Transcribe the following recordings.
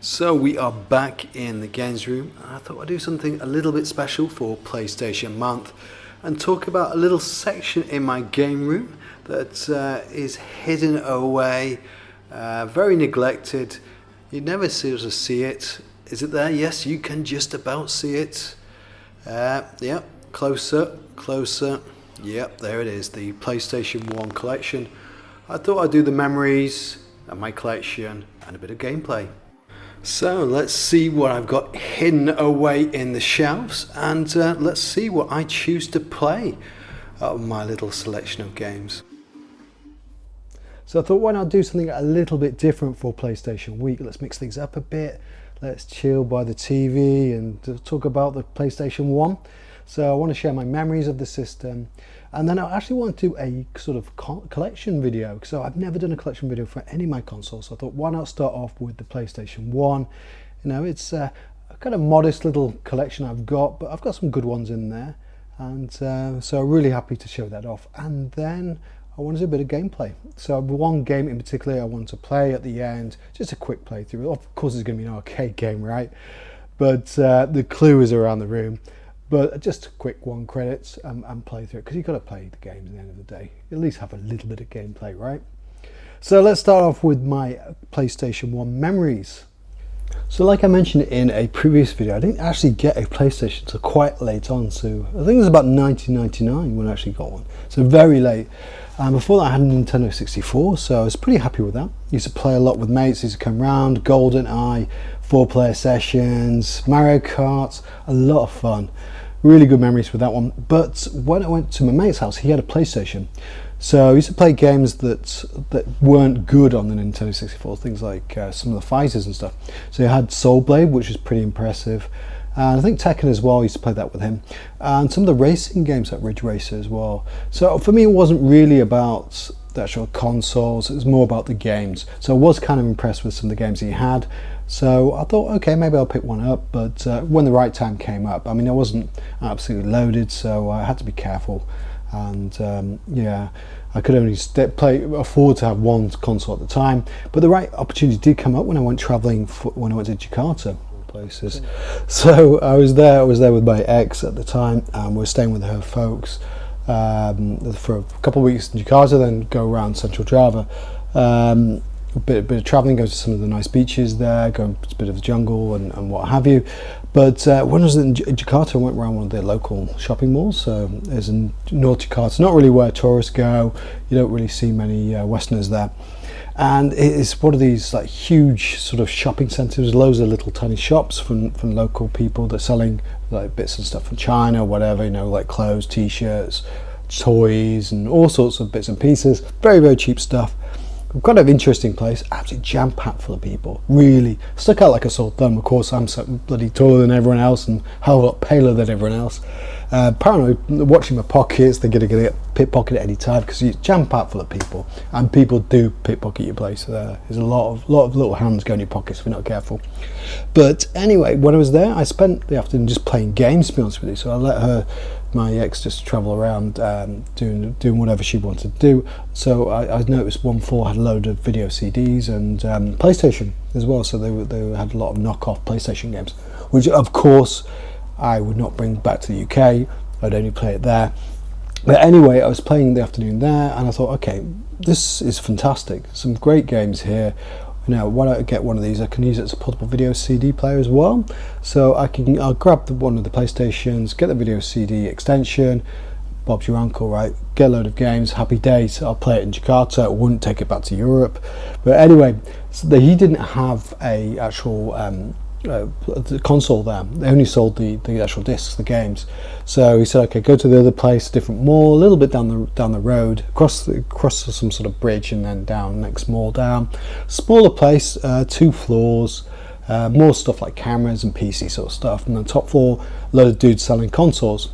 So we are back in the games room. I thought I'd do something a little bit special for PlayStation Month and talk about a little section in my game room that is hidden away, very neglected. You never see it. Is it there? Yes, you can just about see it. Yep, closer. Yep, there it is, the PlayStation 1 Collection. I thought I'd do the memories and my collection and a bit of gameplay. So let's see what I've got hidden away in the shelves, and let's see what I choose to play out of my little selection of games. So I thought, why not do something a little bit different for PlayStation Week? Let's mix things up a bit. Let's chill by the TV and talk about the PlayStation 1. So I want to share my memories of the system, and then I actually want to do a sort of collection video. So I've never done a collection video for any of my consoles, so I thought, why not start off with the PlayStation 1. You know, it's a kind of modest little collection I've got, but I've got some good ones in there, and so I'm really happy to show that off. And then I want to do a bit of gameplay. So one game in particular I want to play at the end, just a quick playthrough. Of course it's going to be an arcade game, right? But the clue is around the room. But just a quick one, credits, and play through it, because you've got to play the games at the end of the day. At least have a little bit of gameplay, right? So let's start off with my PlayStation 1 memories. So like I mentioned in a previous video, I didn't actually get a PlayStation until quite late on. So I think it was about 1999 when I actually got one. So very late. Before that I had a Nintendo 64, so I was pretty happy with that. Used to play a lot with mates, used to come round, GoldenEye, 4-player sessions, Mario Kart, a lot of fun. Really good memories with that one. But when I went to my mate's house, he had a PlayStation. So I used to play games that weren't good on the Nintendo 64, things like some of the fighters and stuff. So he had Soul Blade, which was pretty impressive. And I think Tekken as well, I used to play that with him. And some of the racing games like Ridge Racer as well. So for me, it wasn't really about the actual consoles, it was more about the games. So I was kind of impressed with some of the games he had. So I thought, okay, maybe I'll pick one up. But when the right time came up, I mean, I wasn't absolutely loaded, so I had to be careful. And yeah, I could only afford to have one console at the time. But the right opportunity did come up when I went traveling, when I went to Jakarta. Places. So I was there with my ex at the time, and we were staying with her folks for a couple of weeks in Jakarta, then go around Central Java, a bit of travelling, go to some of the nice beaches there, go to a bit of the jungle and what have you. But when I was in Jakarta, I went around one of the local shopping malls. So there's in North Jakarta, not really where tourists go, you don't really see many Westerners there. And it's one of these like huge sort of shopping centres, loads of little tiny shops from local people that are selling like bits and stuff from China, whatever, you know, like clothes, t-shirts, toys, and all sorts of bits and pieces. Very, very cheap stuff. Kind of interesting place, absolutely jam-packed full of people. Really stuck out like a sore thumb. Of course, I'm so bloody taller than everyone else and a hell of a lot paler than everyone else. Paranoid, watching my pockets, they're going to get pickpocketed at any time because you're jam-packed full of people, and people do pickpocket your place. There's a lot of little hands go in your pockets if you're not careful. But anyway, when I was there, I spent the afternoon just playing games, to be honest with you. So I let my ex just travel around doing whatever she wanted to do. So I noticed one floor had a load of video CDs and PlayStation as well. So they had a lot of knockoff PlayStation games, which of course I would not bring back to the UK. I'd only play it there. But anyway, I was playing the afternoon there, and I thought, okay, this is fantastic. Some great games here. Now, why don't I get one of these? I can use it as a portable video CD player as well. So I'll grab one of the PlayStations, get the video CD extension. Bob's your uncle, right? Get a load of games. Happy days. I'll play it in Jakarta. I wouldn't take it back to Europe. But anyway, so he didn't have a actual the console there. They only sold the actual discs, the games. So he said, okay, go to the other place, different mall, a little bit down the road, across some sort of bridge, and then down next mall down. Smaller place, 2 floors, more stuff like cameras and PC sort of stuff, and then top floor, a load of dudes selling consoles.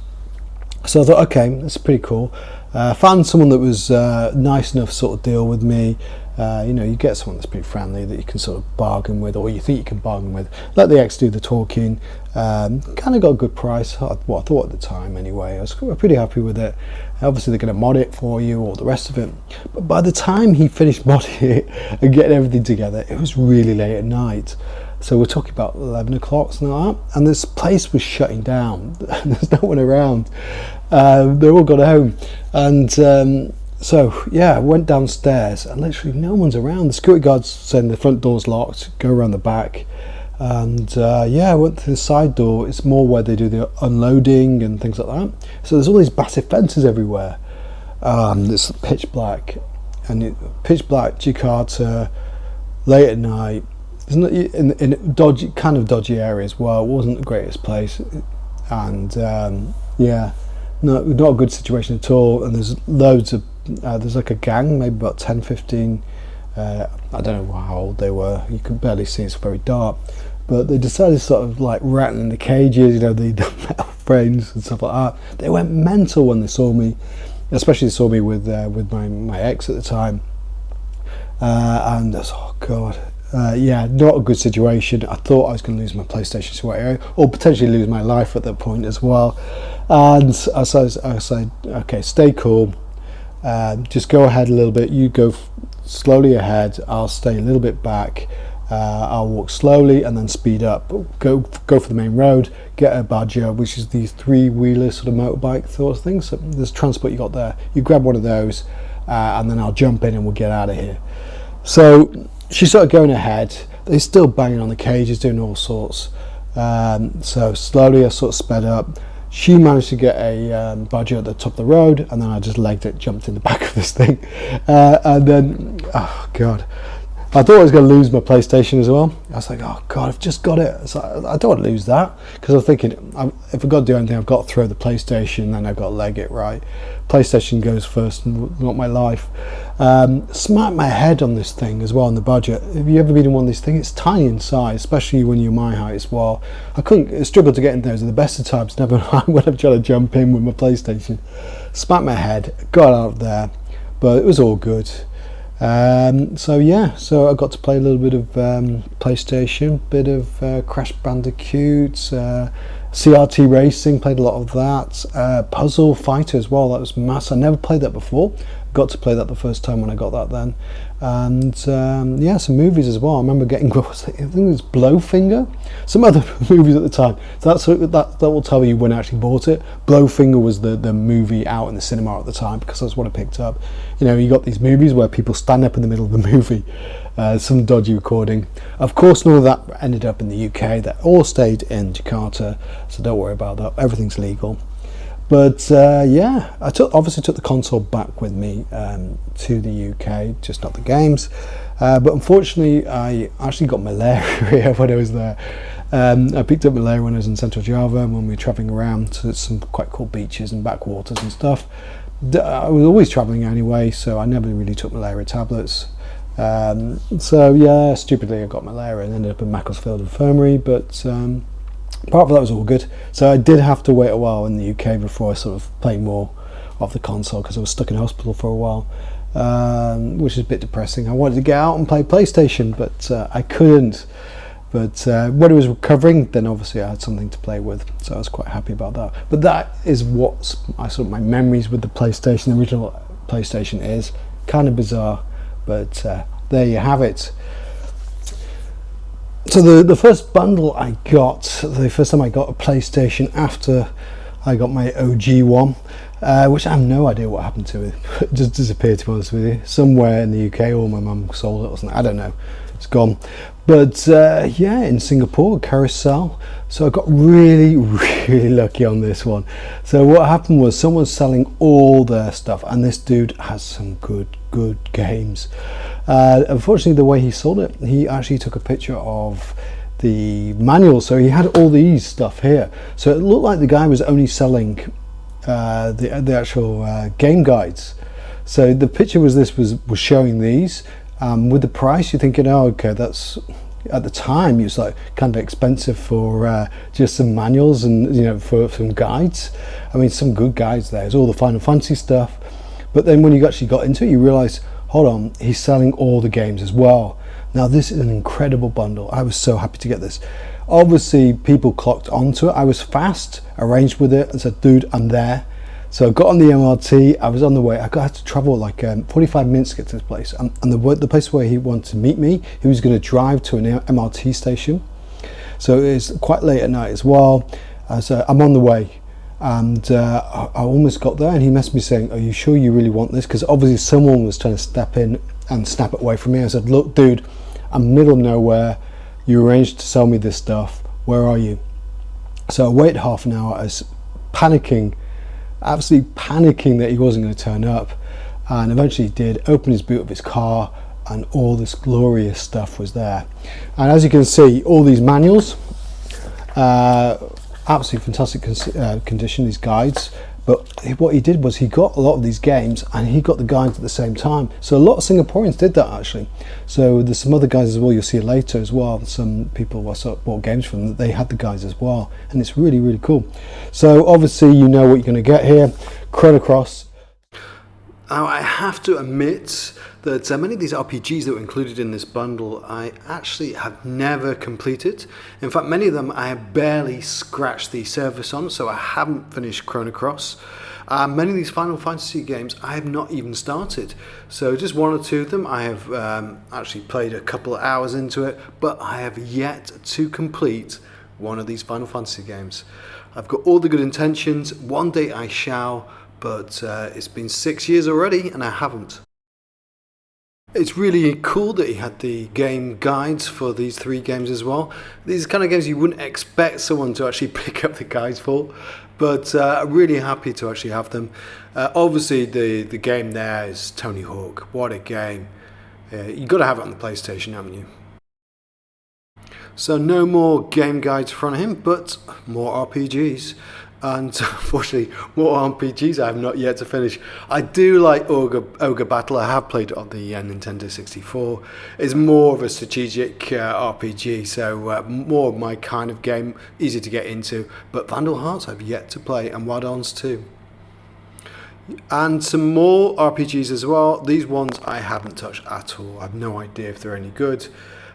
So I thought, okay, that's pretty cool. Found someone that was nice enough to sort of deal with me. You know, you get someone that's pretty friendly that you can sort of bargain with, or you think you can bargain with. Let the ex do the talking. Kind of got a good price, what I thought at the time anyway. I was pretty happy with it. Obviously they're going to mod it for you, all the rest of it. But by the time he finished modding it and getting everything together, it was really late at night. So we're talking about 11 o'clock, something like that, and this place was shutting down. There's no one around. They all got home, and so yeah, I went downstairs and literally no one's around. The security guards saying the front door's locked, go around the back, and I went to the side door. It's more where they do the unloading and things like that. So there's all these massive fences everywhere. It's pitch black, pitch black Jakarta, late at night. In dodgy areas. Well, it wasn't the greatest place, and not a good situation at all. And there's loads of there's like a gang, maybe about 10, 15. I don't know how old they were. You could barely see. It's very dark. But they decided to sort of like rattling the cages, the metal frames and stuff like that. They went mental when they saw me, especially they saw me with my ex at the time. And I was, oh god. Not a good situation. I thought I was going to lose my PlayStation 2 or potentially lose my life at that point as well. And I said, okay, stay cool. Just go ahead a little bit. You go slowly ahead. I'll stay a little bit back. I'll walk slowly and then speed up. Go for the main road. Get a Badger, which is these 3-wheeler sort of motorbike sort of things. So there's transport you got there. You grab one of those, and then I'll jump in and we'll get out of here. So she started going ahead. They're still banging on the cages, doing all sorts. So slowly I sort of sped up. She managed to get a Badger at the top of the road, and then I just legged it, jumped in the back of this thing. And then, oh God, I thought I was going to lose my PlayStation as well. I was like, oh God, I've just got it. So I don't want to lose that, because I'm thinking, if I've got to do anything, I've got to throw the PlayStation, then I've got to leg it right. PlayStation goes first, not my life. Smacked my head on this thing as well, on the budget. Have you ever been in one of these things? It's tiny in size, especially when you're my height as well. I struggled to get in those at the best of times, never mind when I'm trying to jump in with my PlayStation. Smacked my head, got out of there, but it was all good. So I got to play a little bit of PlayStation, bit of Crash Bandicoot, CRT Racing, played a lot of that, Puzzle Fighter as well. That was massive. I never played that before. Got to play that the first time when I got that then. And some movies as well. I remember getting, I think it was Blowfinger, some other movies at the time. So that will tell you when I actually bought it. Blowfinger was the movie out in the cinema at the time, because that's what I picked up. You got these movies where people stand up in the middle of the movie, some dodgy recording. Of course, none of that ended up in the UK. That all stayed in Jakarta, so don't worry about that. Everything's legal. But I obviously took the console back with me to the UK, just not the games. But unfortunately, I actually got malaria when I was there. I picked up malaria when I was in Central Java, when we were travelling around to some quite cool beaches and backwaters and stuff. I was always travelling anyway, so I never really took malaria tablets. Stupidly I got malaria and ended up in Macclesfield Infirmary, but apart from that, was all good. So I did have to wait a while in the UK before I sort of played more of the console, because I was stuck in hospital for a while, which is a bit depressing. I wanted to get out and play PlayStation, but I couldn't. But when I was recovering, then obviously I had something to play with, so I was quite happy about that. But that is what my memories with the PlayStation, the original PlayStation, is. Kind of bizarre, but there you have it. So the first bundle I got, the first time I got a PlayStation after I got my OG one, which I have no idea what happened to it. It just disappeared, to be honest with you. Somewhere in the UK, or my mum sold it or something, I don't know. It's gone. But in Singapore, Carousel. So I got really, really lucky on this one. So what happened was, someone's selling all their stuff, and this dude has some good games. Unfortunately, the way he sold it, he actually took a picture of the manual, so he had all these stuff here. So it looked like the guy was only selling the actual game guides. So the picture was showing these. With the price, you're thinking, oh, okay, that's, at the time it was like kind of expensive for just some manuals and for some guides. I mean, some good guides there. It's all the Final Fantasy stuff. But then when you actually got into it, you realise, hold on, he's selling all the games as well. Now this is an incredible bundle. I was so happy to get this. Obviously, people clocked onto it. I was fast, arranged with it, and said, dude, I'm there. So I got on the MRT, I was on the way. I had to travel like 45 minutes to get to this place. And the place where he wanted to meet me, he was going to drive to an MRT station. So it's quite late at night as well. So I'm on the way, and I almost got there, and he messaged me saying, "Are you sure you really want this?" Because obviously someone was trying to step in and snap it away from me. I said, "Look, dude, I'm middle of nowhere. You arranged to sell me this stuff. Where are you?" So I waited half an hour. I was panicking, absolutely panicking that he wasn't going to turn up, and eventually he did. Open his boot of his car, and all this glorious stuff was there. And as you can see, all these manuals, absolutely fantastic condition, these guides. But what he did was he got a lot of these games and he got the guides at the same time. So a lot of Singaporeans did that actually. So there's some other guys as well, you'll see later as well. Some people bought games from them, they had the guides as well. And it's really, really cool. So obviously you know what you're going to get here. Chrono Cross. Now I have to admit that many of these RPGs that were included in this bundle I actually have never completed. In fact, many of them I have barely scratched the surface on, so I haven't finished Chrono Cross. Many of these Final Fantasy games I have not even started. So just one or two of them I have actually played a couple of hours into it, but I have yet to complete one of these Final Fantasy games. I've got all the good intentions, one day I shall, but it's been 6 years already and I haven't. It's really cool that he had the game guides for these 3 games as well. These are kind of games you wouldn't expect someone to actually pick up the guides for, but I'm really happy to actually have them. Obviously the game there is Tony Hawk. What a game. You've got to have it on the PlayStation, haven't you? So no more game guides from him, but more RPGs. And unfortunately, more RPGs I have not yet to finish. I do like Ogre Battle. I have played it on the Nintendo 64. It's more of a strategic RPG, so more of my kind of game, easy to get into. But Vandal Hearts I've yet to play, and Wild Arms too. And some more RPGs as well. These ones I haven't touched at all. I have no idea if they're any good.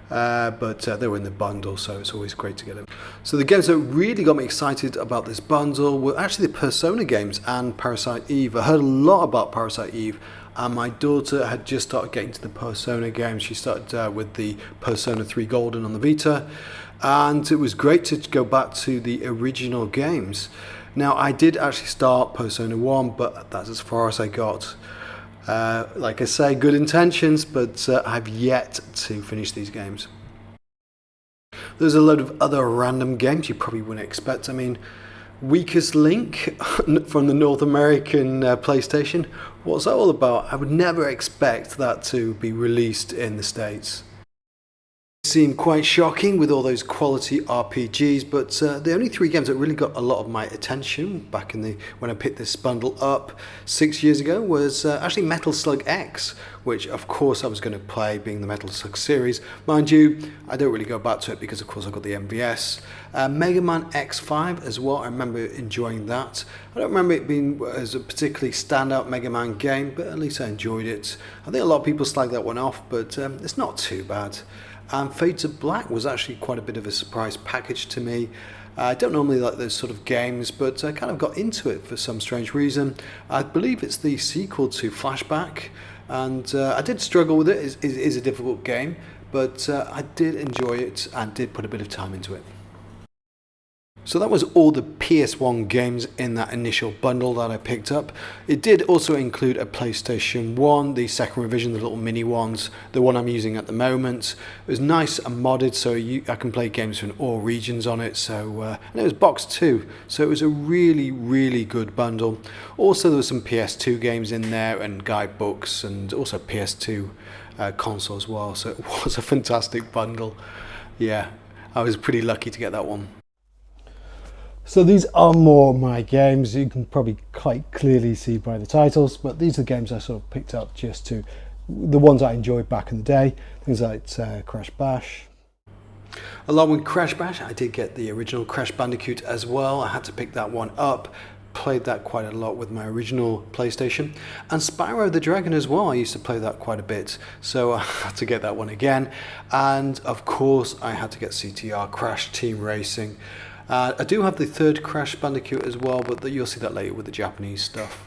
But they were in the bundle, so it's always great to get them. So the games that really got me excited about this bundle were actually the Persona games and Parasite Eve. I heard a lot about Parasite Eve, and my daughter had just started getting to the Persona games. She started with the Persona 3 Golden on the Vita, and it was great to go back to the original games. Now I did actually start Persona 1, but that's as far as I got. Like I say, good intentions, but I've yet to finish these games. There's a load of other random games you probably wouldn't expect. I mean, Weakest Link from the North American PlayStation. What's that all about? I would never expect that to be released in the States. Seemed quite shocking with all those quality RPGs, but the only 3 games that really got a lot of my attention back in when I picked this bundle up 6 years ago was actually Metal Slug X, which of course I was going to play, being the Metal Slug series. Mind you, I don't really go back to it because of course I got the MVS. Mega Man X5 as well, I remember enjoying that. I don't remember it being as a particularly standout Mega Man game, but at least I enjoyed it. I think a lot of people slag that one off, but it's not too bad. And Fade to Black was actually quite a bit of a surprise package to me. I don't normally like those sort of games, but I kind of got into it for some strange reason. I believe it's the sequel to Flashback, and I did struggle with it. It is a difficult game, but I did enjoy it and did put a bit of time into it. So that was all the PS1 games in that initial bundle that I picked up. It did also include a PlayStation 1, the second revision, the little mini ones, the one I'm using at the moment. It was nice and modded, so I can play games from all regions on it. So and it was boxed too, so it was a really, really good bundle. Also, there were some PS2 games in there and guidebooks, and also PS2 console as well. So it was a fantastic bundle. Yeah, I was pretty lucky to get that one. So these are more my games. You can probably quite clearly see by the titles, but these are the games I sort of picked up just to the ones I enjoyed back in the day. Things like Crash Bash. Along with Crash Bash, I did get the original Crash Bandicoot as well. I had to pick that one up. Played that quite a lot with my original PlayStation. And Spyro the Dragon as well. I used to play that quite a bit, so I had to get that one again. And of course, I had to get CTR, Crash Team Racing. I do have the third Crash Bandicoot as well, but you'll see that later with the Japanese stuff.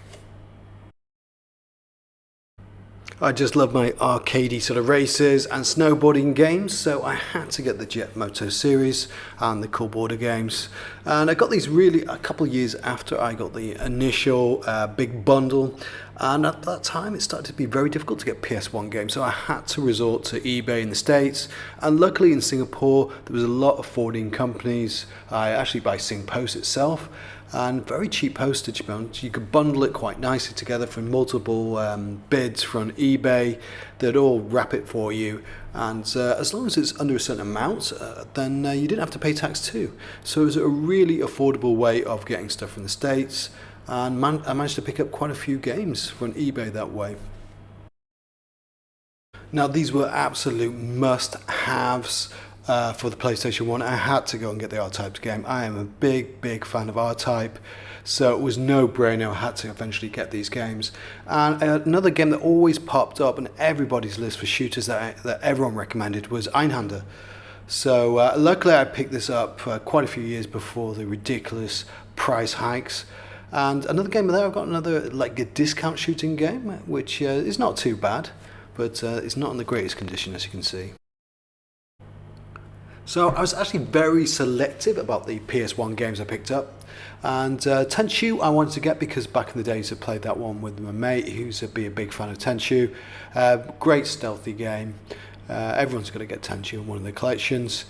I just love my arcadey sort of races and snowboarding games, so I had to get the Jet Moto series and the Cool Border games. And I got these really a couple of years after I got the initial big bundle, and at that time it started to be very difficult to get PS1 games, so I had to resort to eBay in the States. And luckily in Singapore there was a lot of forwarding companies. I actually buy SingPost itself, and very cheap postage amounts. You could bundle it quite nicely together from multiple bids from eBay. They'd all wrap it for you, and as long as it's under a certain amount, then you didn't have to pay tax too. So it was a really affordable way of getting stuff from the States, and I managed to pick up quite a few games from eBay that way. Now these were absolute must-haves for the PlayStation 1. I had to go and get the R-Type game. I am a big fan of R-Type, so it was no brainer. I had to eventually get these games. And another game that always popped up on everybody's list for shooters that everyone recommended was Einhander. So luckily I picked this up quite a few years before the ridiculous price hikes. And another game there, I've got another like a discount shooting game, which is not too bad, but it's not in the greatest condition, as you can see. So I was actually very selective about the PS1 games I picked up, and Tenchu I wanted to get because back in the days I played that one with my mate who's a big fan of Tenchu. Great stealthy game. Everyone's got to get Tenchu in one of their collections.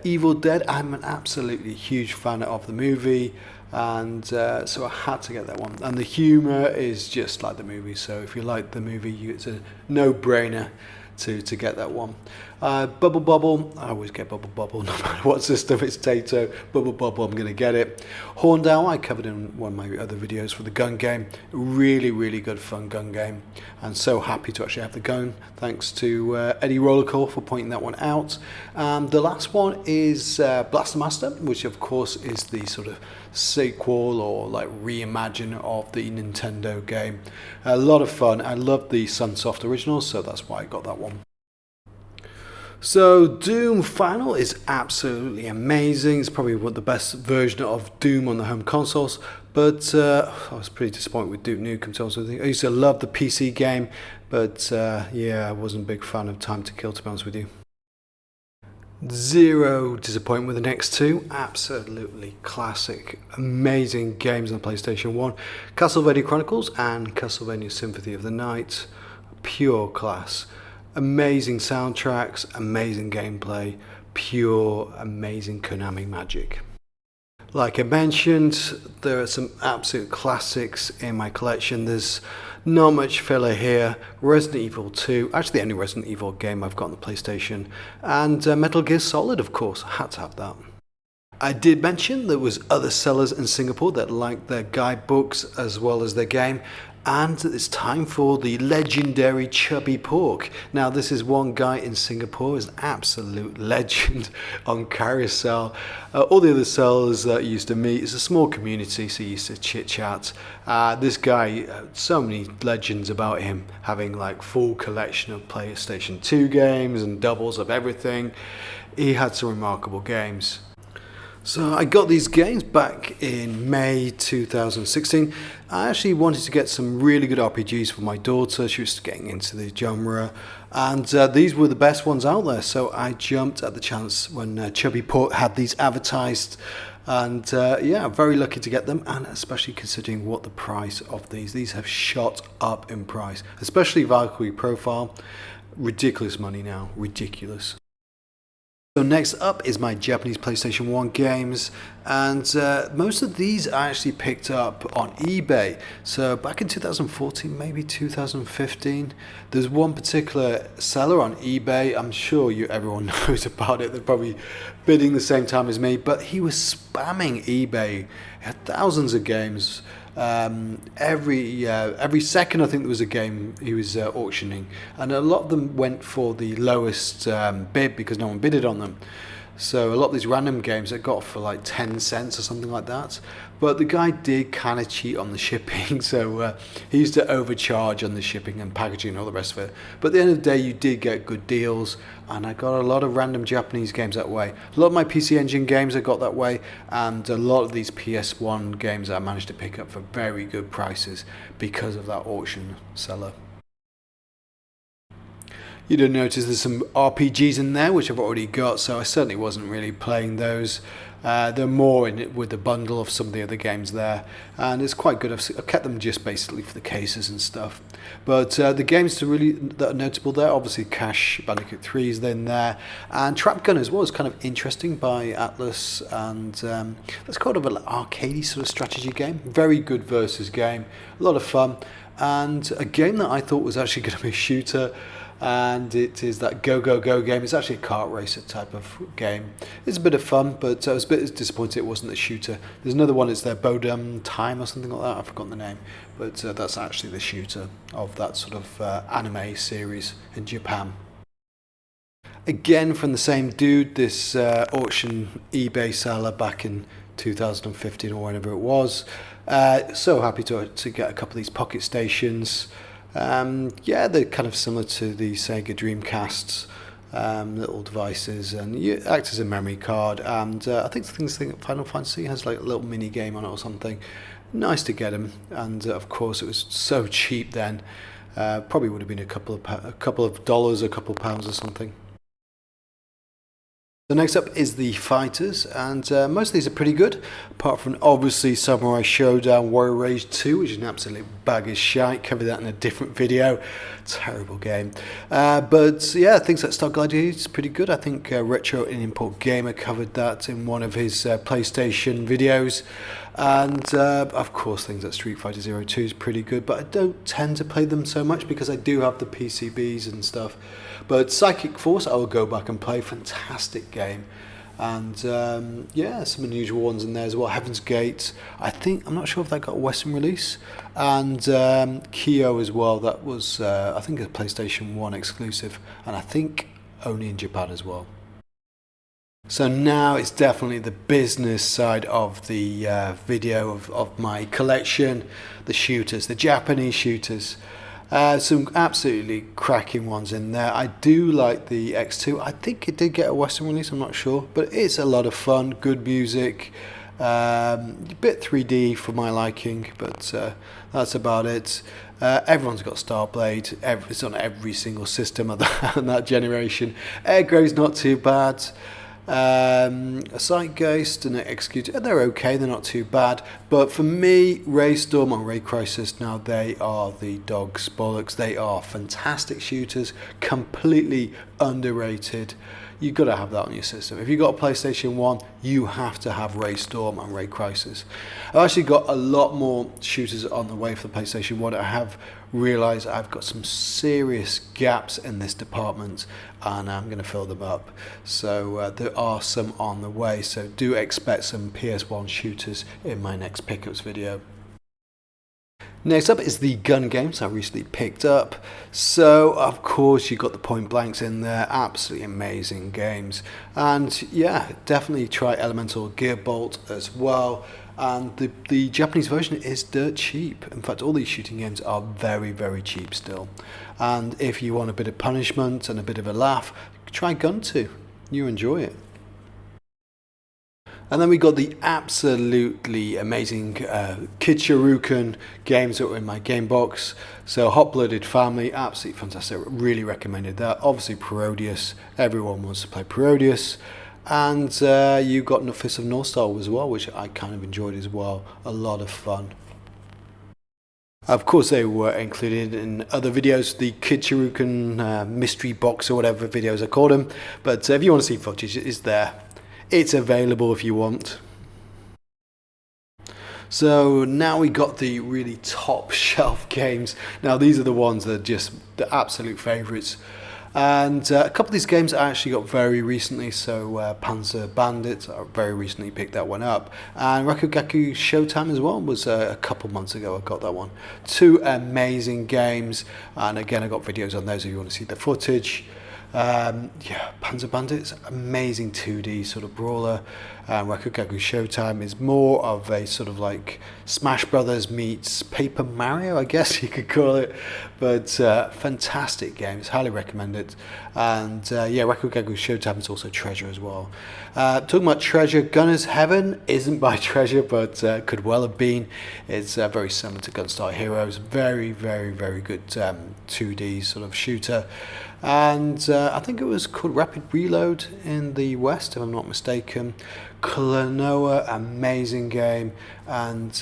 Evil Dead, I'm an absolutely huge fan of the movie, and so I had to get that one. And the humour is just like the movie, so if you like the movie, it's a no-brainer to get that one. Bubble Bobble, I always get Bubble Bobble no matter what system it's Tato. Bubble Bobble, I'm going to get it. Horned Owl, I covered in one of my other videos for the gun game. Really good fun gun game, and so happy to actually have the gun, thanks to Eddie Rollerxcore for pointing that one out. The last one is Blaster Master, which of course is the sort of sequel or like reimagine of the Nintendo game. A lot of fun. I love the Sunsoft original, so that's why I got that one. So Doom Final is absolutely amazing. It's probably the best version of Doom on the home consoles, but I was pretty disappointed with Duke Nukem, to be honest with you. I used to love the PC game, but yeah, I wasn't a big fan of Time to Kill, to be honest with you. Zero disappointment with the next two. Absolutely classic, amazing games on the PlayStation 1. Castlevania Chronicles and Castlevania Symphony of the Night. Pure class. Amazing soundtracks, amazing gameplay, pure amazing Konami magic. Like I mentioned, there are some absolute classics in my collection. There's not much filler here. Resident Evil 2, actually the only Resident Evil game I've got on the PlayStation, and Metal Gear Solid, of course. I had to have that. I did mention there was other sellers in Singapore that liked their guidebooks as well as their game, and it's time for the legendary Chubby Pork. Now this is one guy in Singapore, is an absolute legend on Carousel. All the other sellers that you used to meet, it's a small community, so you used to chit chat. This guy, so many legends about him, having like full collection of PlayStation 2 games and doubles of everything. He had some remarkable games. So I got these games back in May 2016. I actually wanted to get some really good RPGs for my daughter. She was getting into the genre, and these were the best ones out there. So I jumped at the chance when Chubby Pork had these advertised, and yeah, very lucky to get them, and especially considering what the price of these have shot up in price, especially Valkyrie Profile. Ridiculous money now, ridiculous. So next up is my Japanese PlayStation 1 games, and most of these I actually picked up on eBay. So back in 2014, maybe 2015, there's one particular seller on eBay. I'm sure everyone knows about it. They're probably bidding the same time as me, but he was spamming eBay. He had thousands of games. Every second I think there was a game he was auctioning, and a lot of them went for the lowest bid because no one bidded on them. So a lot of these random games I got for like 10 cents or something like that. But the guy did kind of cheat on the shipping, so he used to overcharge on the shipping and packaging and all the rest of it. But at the end of the day, you did get good deals, and I got a lot of random Japanese games that way. A lot of my PC Engine games I got that way, and a lot of these PS1 games I managed to pick up for very good prices because of that auction seller. You don't notice there's some RPGs in there, which I've already got, so I certainly wasn't really playing those. They're more in it with the bundle of some of the other games there, and it's quite good. I've kept them just basically for the cases and stuff. But the games that are notable there, obviously Crash Bandicoot 3 is in there, and Trap Gun as well is kind of interesting by Atlas, and that's kind of an arcadey sort of strategy game. Very good versus game, a lot of fun, and a game that I thought was actually going to be a shooter. And it is that Go Go Go game. It's actually a kart racer type of game. It's a bit of fun, but I was a bit disappointed it wasn't a shooter. There's another one, it's there, Bodum Time or something like that, I've forgotten the name, but that's actually the shooter of that sort of anime series in Japan. Again from the same dude, this auction eBay seller back in 2015 or whenever it was. So happy to get a couple of these pocket stations. Yeah, they're kind of similar to the Sega Dreamcast's little devices, and you act as a memory card. And I think Final Fantasy has like a little mini game on it or something. Nice to get them, and of course it was so cheap then. Probably would have been a couple of dollars, a couple of pounds or something. So next up is the fighters, and most of these are pretty good, apart from obviously Samurai Showdown Warrior Rage 2, which is an absolute bag of shite. Covered that in a different video. Terrible game. But yeah, things like Star Gladiator is pretty good. I think Retro and Import Gamer covered that in one of his PlayStation videos. And of course things like Street Fighter 02 is pretty good, but I don't tend to play them so much because I do have the PCBs and stuff. But Psychic Force I will go back and play. Fantastic game. And yeah, some unusual ones in there as well. Heaven's Gate, I'm not sure if that got a Western release. And Kyo as well, that was I think a PlayStation 1 exclusive, and I think only in Japan as well. So now it's definitely the business side of the video of my collection, the shooters, the Japanese shooters. Some absolutely cracking ones in there. I do like the X2. I think it did get a Western release, I'm not sure, but it's a lot of fun, good music, a bit 3D for my liking, but that's about it. Everyone's got Starblade, it's on every single system of that generation. Airgrow's not too bad. A Zeitgeist and an Executor, they're okay, they're not too bad, but for me, Ray Storm and Ray Crisis, now they are the dog's bollocks. They are fantastic shooters, completely underrated. You've got to have that on your system. If you've got a PlayStation 1, you have to have Ray Storm and Ray Crisis. I've actually got a lot more shooters on the way for the PlayStation 1. I have realised I've got some serious gaps in this department, and I'm going to fill them up. So there are some on the way, so do expect some PS1 shooters in my next pickups video. Next up is the gun games I recently picked up. So of course you got the Point Blanks in there, absolutely amazing games. And yeah, definitely try Elemental Gearbolt as well. And the Japanese version is dirt cheap. In fact, all these shooting games are very, very cheap still. And if you want a bit of punishment and a bit of a laugh, try Gun 2. You enjoy it. And then we got the absolutely amazing Kid Shuriken games that were in my game box. So Hot Blooded Family, absolutely fantastic. Really recommended that. Obviously Parodius, everyone wants to play Parodius. And you got Fist of North Star as well, which I kind of enjoyed as well. A lot of fun. Of course, they were included in other videos, the Kid Shuriken mystery box or whatever videos I called them. But if you want to see footage, it's there. It's available if you want. So now we got the really top shelf games. Now these are the ones that are just the absolute favourites. And a couple of these games I actually got very recently. So Panzer Bandit, I very recently picked that one up. And Rakugaku Showtime as well was a couple months ago I got that one. Two amazing games. And again, I got videos on those if you want to see the footage. Yeah, Panzer Bandit's amazing 2D sort of brawler. Rakugaku Showtime is more of a sort of like Smash Brothers meets Paper Mario, I guess you could call it. But fantastic games, highly recommend it. And yeah, Rakugaku Showtime is also Treasure as well. Talking about Treasure, Gunner's Heaven isn't by Treasure, but could well have been. It's very similar to Gunstar Heroes. Very, very, very good 2D sort of shooter. And I think it was called Rapid Reload in the West, if I'm not mistaken. Klonoa, amazing game, and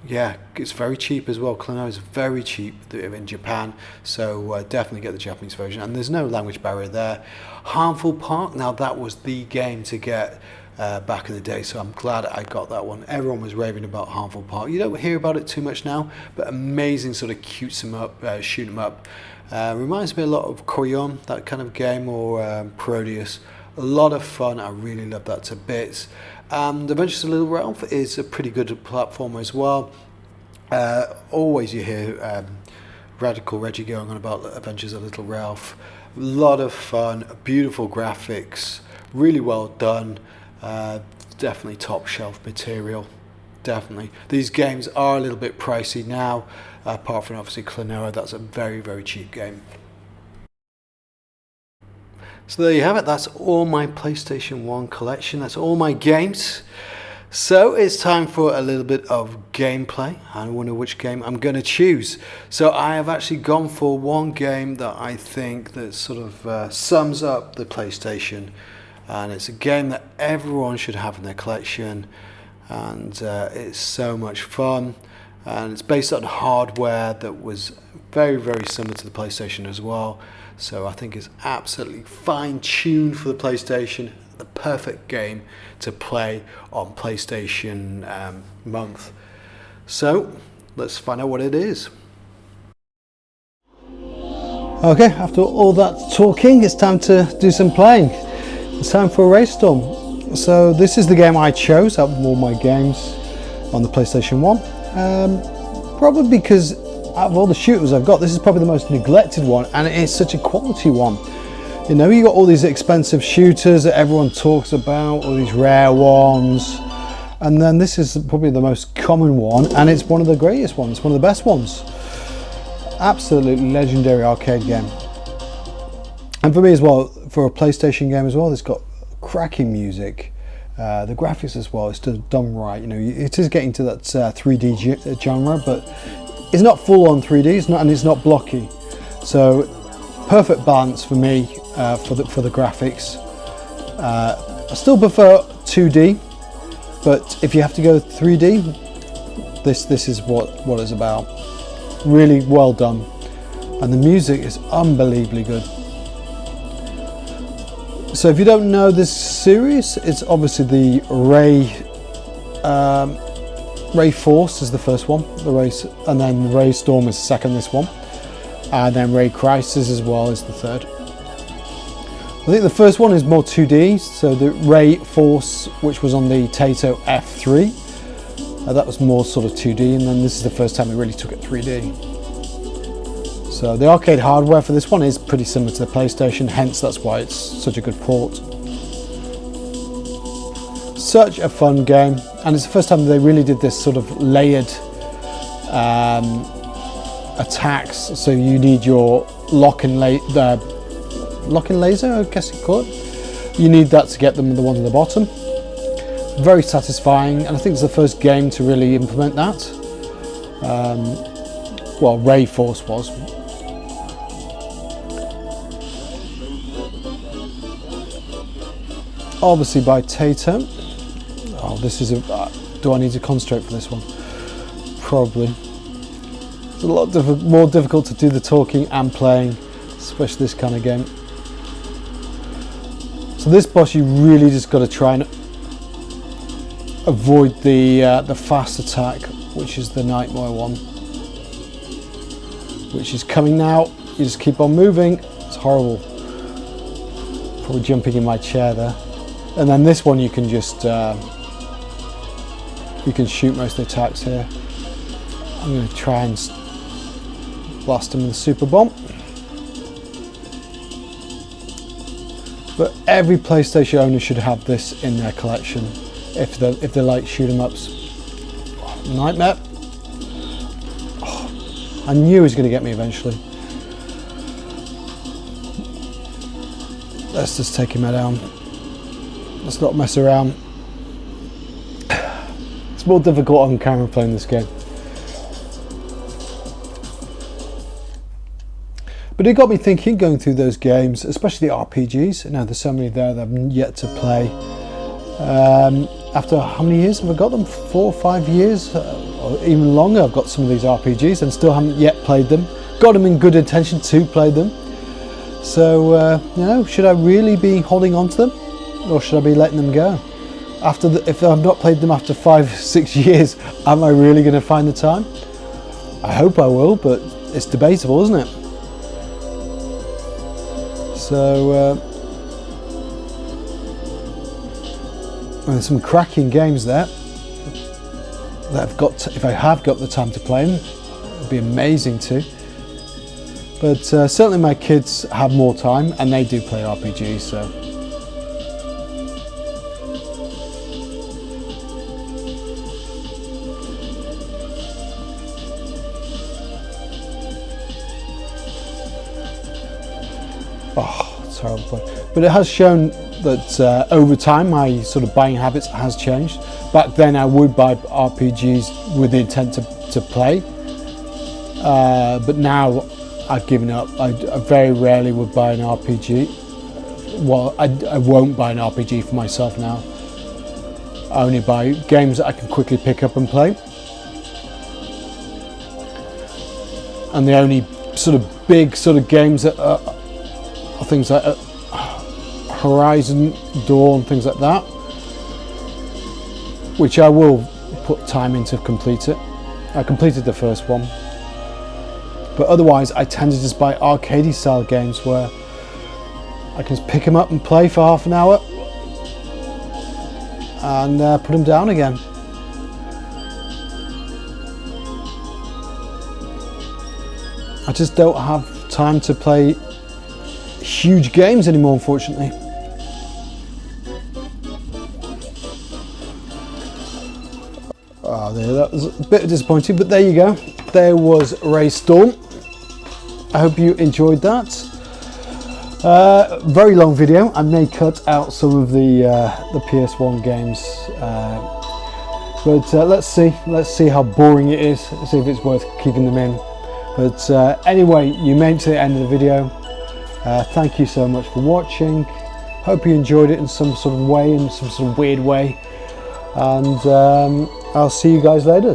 yeah, it's very cheap as well. Klonoa is very cheap in Japan, so definitely get the Japanese version. And there's no language barrier there. Harmful Park, now that was the game to get back in the day, so I'm glad I got that one. Everyone was raving about Harmful Park. You don't hear about it too much now, but amazing sort of cutes 'em up, shoot 'em up. Reminds me a lot of Korean, that kind of game, or Parodius. A lot of fun. I really love that to bits. Adventures of Little Ralph is a pretty good platformer as well. Always you hear Radical Reggie going on about Adventures of Little Ralph. A lot of fun, beautiful graphics, really well done. Definitely top shelf material. Definitely. These games are a little bit pricey now, apart from obviously Klonoa. That's a very, very cheap game. So there you have it. That's all my PlayStation 1 collection. That's all my games. So it's time for a little bit of gameplay. I wonder which game I'm going to choose. So I have actually gone for one game that I think that sort of sums up the PlayStation. And it's a game that everyone should have in their collection. And it's so much fun. And it's based on hardware that was very, very similar to the PlayStation as well. So I think it's absolutely fine-tuned for the PlayStation. The perfect game to play on PlayStation month. So let's find out what it is. Okay, after all that talking, it's time to do some playing. It's time for Raystorm. So this is the game I chose out of all my games on the PlayStation 1. Probably because out of all the shooters I've got, this is probably the most neglected one, and it is such a quality one. You know, you got all these expensive shooters that everyone talks about, all these rare ones, and then this is probably the most common one, and it's one of the greatest ones, one of the best ones. Absolutely legendary arcade game. And for me as well, for a PlayStation game as well, it's got cracking music. The graphics as well, it's done right. You know, it is getting to that 3D genre, but it's not full on 3D, and it's not blocky. So perfect balance for me for the graphics. I still prefer 2D, but if you have to go 3D, this is what it's about. Really well done, and the music is unbelievably good. So if you don't know this series, it's obviously the Ray Force is the first one, and then Raystorm is second, this one, and then Ray Crisis as well is the third. I think the first one is more 2D, so the Ray Force, which was on the Taito F3, that was more sort of 2D, and then this is the first time they really took it 3D. So the arcade hardware for this one is pretty similar to the PlayStation, hence that's why it's such a good port. Such a fun game, and it's the first time they really did this sort of layered attacks. So you need your lock-in laser, I guess you call it. You need that to get them the one at the bottom. Very satisfying, and I think it's the first game to really implement that. Well, Ray Force was. Obviously by Taito. Oh, this is do I need to concentrate for this one? Probably. It's a lot more difficult to do the talking and playing, especially this kind of game. So this boss, you really just got to try and avoid the fast attack, which is the Nightmare one, which is coming now. You just keep on moving. It's horrible. Probably jumping in my chair there. And then this one, you can just you can shoot most of the attacks here. I'm going to try and blast him with a super bomb. But every PlayStation owner should have this in their collection if they like shoot 'em ups. Nightmare. Oh, I knew he was going to get me eventually. Let's just take him down. Let's not mess around. It's more difficult on camera playing this game. But it got me thinking, going through those games, especially the RPGs. Now there's so many there that I've yet to play. After how many years have I got them? 4 or 5 years, or even longer. I've got some of these RPGs and still haven't yet played them. Got them in good intention to play them. So you know, should I really be holding on to them, or should I be letting them go? If I've not played them after 5 or 6 years, am I really going to find the time? I hope I will, but it's debatable, isn't it? So there's some cracking games there that I've got. If I have got the time to play them, it'd be amazing too. But certainly my kids have more time, and they do play RPGs. So oh, it's horrible. But it has shown that over time my sort of buying habits has changed. Back then I would buy RPGs with the intent to play, but now I've given up. I very rarely would buy an RPG. Well, I won't buy an RPG for myself now. I only buy games that I can quickly pick up and play. And the only sort of big sort of games that are things like Horizon, Dawn, things like that, which I will put time in to complete it. I completed the first one, but otherwise I tend to just buy arcadey style games where I can just pick them up and play for half an hour and put them down again. I just don't have time to play huge games anymore, unfortunately. That was a bit disappointing, but there you go. There was Ray Storm. I hope you enjoyed that. Very long video. I may cut out some of the PS1 games, but let's see how boring it is. See if it's worth keeping them in. But anyway, you made it to the end of the video. Thank you so much for watching. Hope you enjoyed it in some sort of way, in some sort of weird way. And I'll see you guys later.